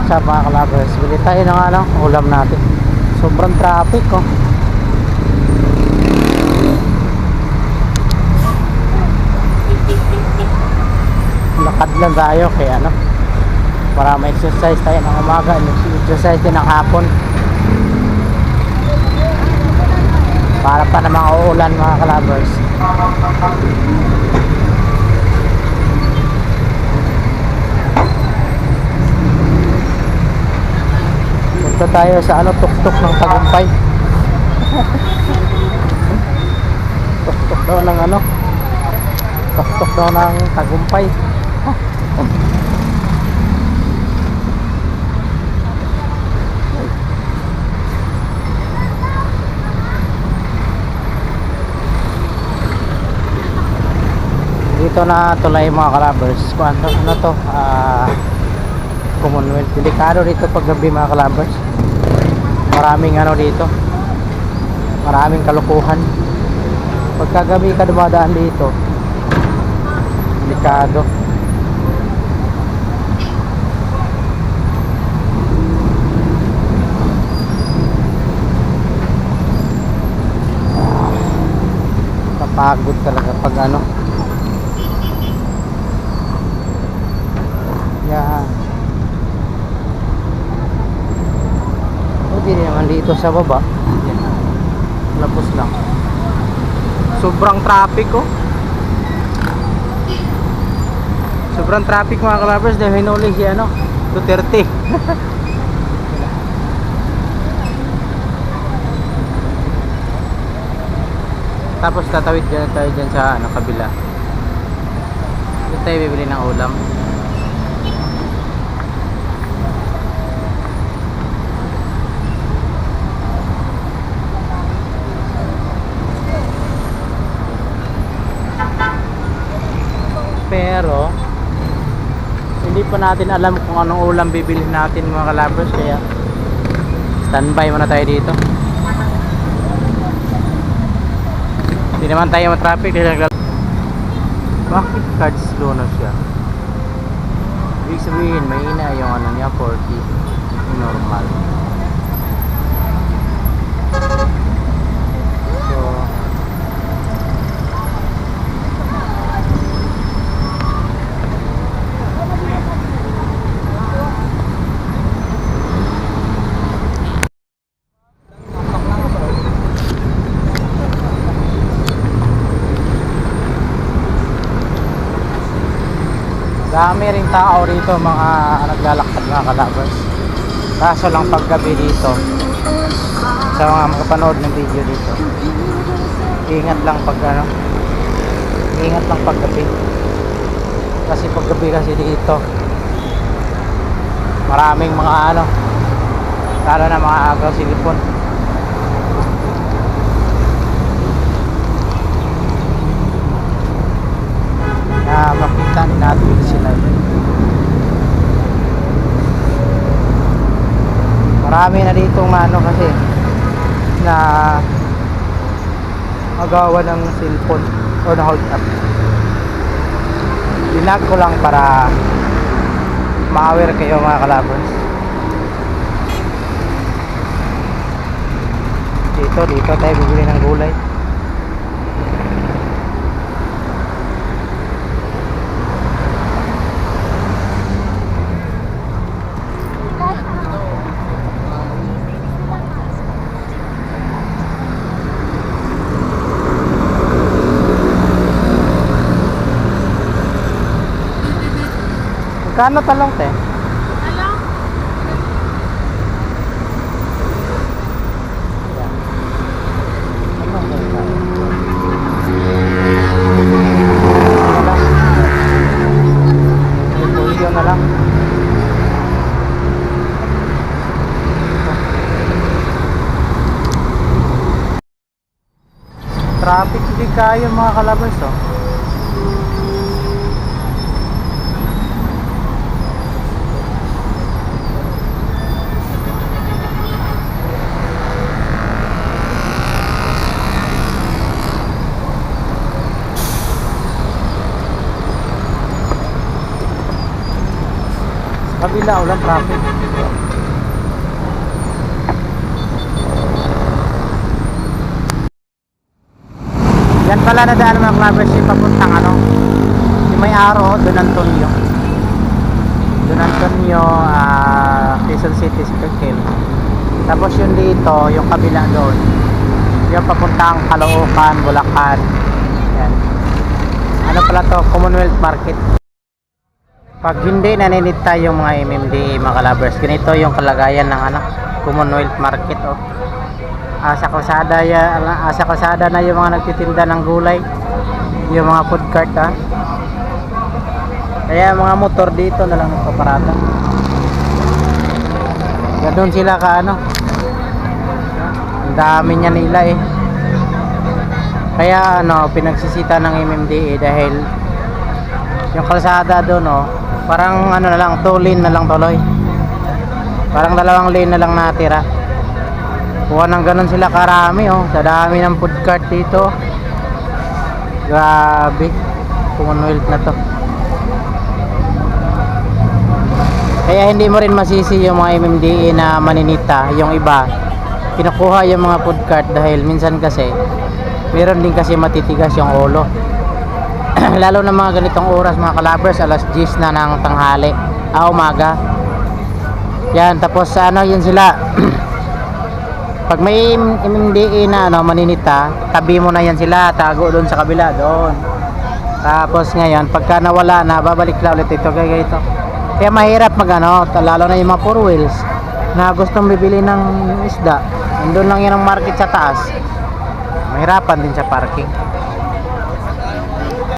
what's up mga kalabers? Bili tayo ng ano, ulam natin. Sobrang traffic oh. Lakad lang tayo kaya ano, para ma-exercise tayo ng umaga, exercise din ng hapon. Para pa namang uulan mga kalabers. Punta tayo sa ano, tuktok ng Tagumpay. Tuktok daw ng ano, tuktok daw ng Tagumpay. Dito na tulay mga kalabers. Ano to? Commonwealth. Delikado dito pag gabi mga kalabers. Maraming ano dito, maraming kalukuhan. Pagkagabi ka dumadaan dito, delikado. Kapagod talaga pag ano. Yeah. Hindi naman dito sa baba. Lapos lang. Sobrang traffic oh. Sobrang traffic mga kalabers dahil hinuli si ano, Duterte. Tapos tatawid dyan tayo dyan sa ano, kabila. Dito tayo bibili ng ulam. Pero hindi pa natin alam kung anong ulam bibilhin natin mga kalabers, kaya standby muna tayo dito. Hindi naman tayo matraffic dahil bakit card slow na siya? Ibig sabihin mahina yung ano niya, 40 normal. Dami rin tao rito mga naglalakad mga kalabers. Kaso lang paggabi dito, sa mga makapanood ng video dito, ingat lang pag ano, ingat lang paggabi. Kasi paggabi kasi dito maraming mga ano, lalo na mga agaw silipon. Na makita natin sila. Marami na dito mano kasi na agawan ng cellphone o na hold up. Binag ko lang para ma-aware kayo mga kalabers. Dito tayo bibili ng gulay. Kano talong te? Talong? Repolyo na lang. Traffic hindi kayo mga kalabers oh. Kabila, walang traffic. pala na daan mga clubbers yung papuntang ano, yung may araw, Don Antonio. Don Antonio, Quezon City, Circle. Tapos yun dito, yung kabila doon, yung papuntang Caloocan, Bulacan. Yan. Ano pala to? Commonwealth Market. Pag hindi naninita yung mga MMDA mga kalabers, ganito yung kalagayan ng ano, Commonwealth Market. Oh. Sa kalsada na yung mga nagtitinda ng gulay, yung mga food cart. Kaya mga motor dito na lang nagpaparada. Ganun sila ka ano, ang dami niya nila eh. Kaya ano, pinagsisita ng MMDA dahil yung kalsada doon oh, parang ano na lang, 2 lane na lang tuloy. Parang 2 lane na lang natira. Kuha ng ganun sila karami oh, sa dami ng food cart dito. Grabe, Commonwealth na to. Kaya hindi mo rin masisi yung mga MMDA na maninita, yung iba kinukuha yung mga food cart dahil minsan kasi meron din kasi matitigas yung ulo. Lalo na mga ganitong oras mga kalabers, alas 10 na ng tanghali, umaga. Yan, tapos ano yun sila. Pag may MMDA na ano, maninita, tabi mo na yan sila, tago doon sa kabila doon. Tapos ngayon, pagka nawala na, babalik na ulit ito, kaya ito. Kaya mahirap mag ano, lalo na yung mga 4 wheels na gustong bibili ng isda. Nandun lang yan ang market sa taas. Mahirapan din sa parking.